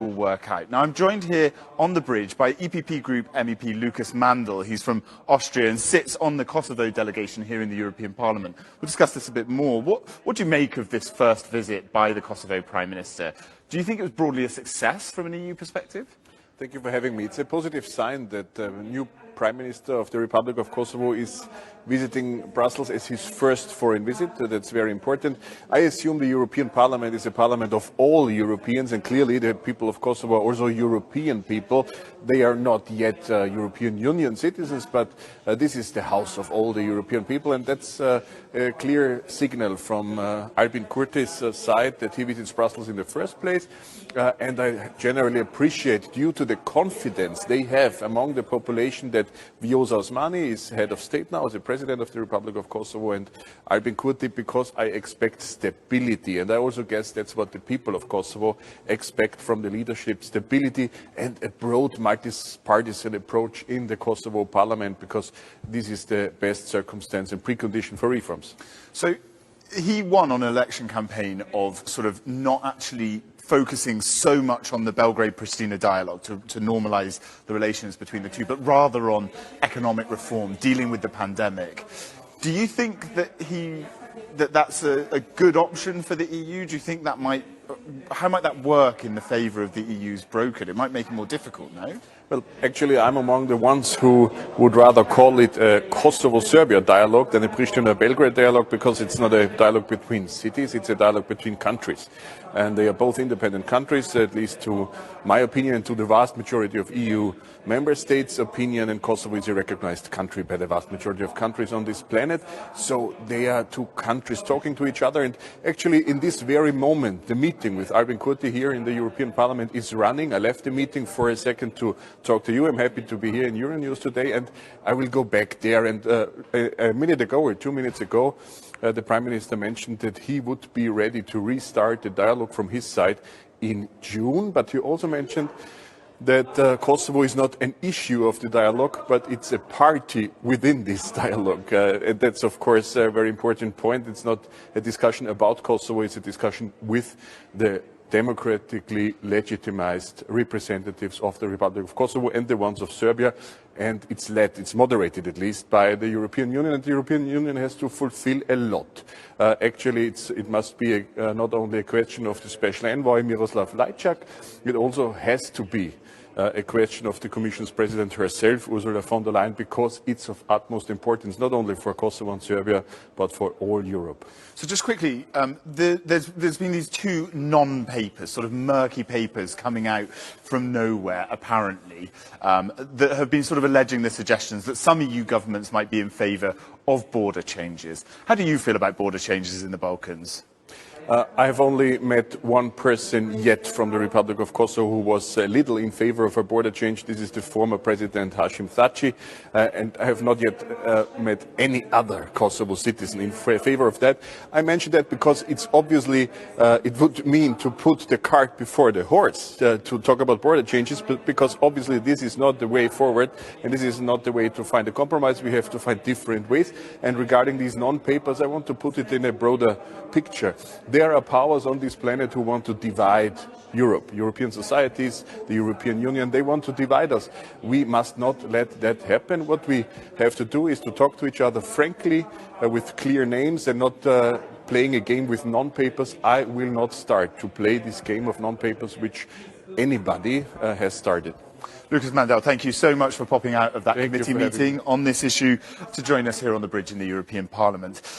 will work out. Now, I'm joined here on the bridge by EPP Group MEP Lucas Mandl. He's from Austria and sits on the Kosovo delegation here in the European Parliament. We'll discuss this a bit more. What do you make of this first visit by the Kosovo Prime Minister? Do you think it was broadly a success from an EU perspective? Thank you for having me. It's a positive sign that the new Prime Minister of the Republic of Kosovo is visiting Brussels as his first foreign visit. That's very important. I assume the European Parliament is a parliament of all Europeans, and clearly the people of Kosovo are also European people. They are not yet European Union citizens, but this is the house of all the European people, and that's a clear signal from Albin Kurti's side that he visits Brussels in the first place. And I generally appreciate, due to the confidence they have among the population, that Vjosa Osmani is head of state now, as the president of the Republic of Kosovo, and Albin Kurti, because I expect stability. And I also guess that's what the people of Kosovo expect from the leadership: stability and a broad multi-partisan approach in the Kosovo parliament, because this is the best circumstance and precondition for reforms. So he won on an election campaign of sort of not actually focusing so much on the Belgrade-Pristina dialogue to normalise the relations between the two, but rather on economic reform, dealing with the pandemic. Do you think that that's a good option for the EU? Do you think that how might that work in the favour of the EU's broker? It might make it more difficult, no? Well, actually, I'm among the ones who would rather call it a Kosovo-Serbia dialogue than a Pristina-Belgrade dialogue, because it's not a dialogue between cities, it's a dialogue between countries. And they are both independent countries, at least to my opinion, and to the vast majority of EU member states' opinion, and Kosovo is a recognized country by the vast majority of countries on this planet. So they are two countries talking to each other, and actually in this very moment, the meeting with Albin Kurti here in the European Parliament is running. I left the meeting for a second to talk to you. I'm happy to be here in Euronews today, and I will go back there. And a minute ago or 2 minutes ago, the Prime Minister mentioned that he would be ready to restart the dialogue from his side in June, but he also mentioned that Kosovo is not an issue of the dialogue, but it's a party within this dialogue. And that's, of course, a very important point. It's not a discussion about Kosovo, it's a discussion with the democratically legitimized representatives of the Republic of Kosovo and the ones of Serbia, and it's moderated at least by the European Union, and the European Union has to fulfill a lot. Actually, it must be not only a question of the special envoy Miroslav Lajčák, it also has to be a question of the Commission's President herself, Ursula von der Leyen, because it's of utmost importance, not only for Kosovo and Serbia, but for all Europe. So just quickly, there's been these two non-papers, sort of murky papers coming out from nowhere, apparently, that have been sort of alleging the suggestions that some EU governments might be in favour of border changes. How do you feel about border changes in the Balkans? I have only met one person yet from the Republic of Kosovo who was a little in favor of a border change. This is the former President Hashim Thaçi, and I have not yet met any other Kosovo citizen in favor of that. I mention that because it's obviously, it would mean to put the cart before the horse to talk about border changes, but because obviously this is not the way forward, and this is not the way to find a compromise. We have to find different ways. And regarding these non-papers, I want to put it in a broader picture. There are powers on this planet who want to divide Europe, European societies, the European Union. They want to divide us. We must not let that happen. What we have to do is to talk to each other frankly, with clear names, and not playing a game with non-papers. I will not start to play this game of non-papers which anybody has started. Lucas Mandl, thank you so much for popping out of that committee meeting on this issue to join us here on the bridge in the European Parliament.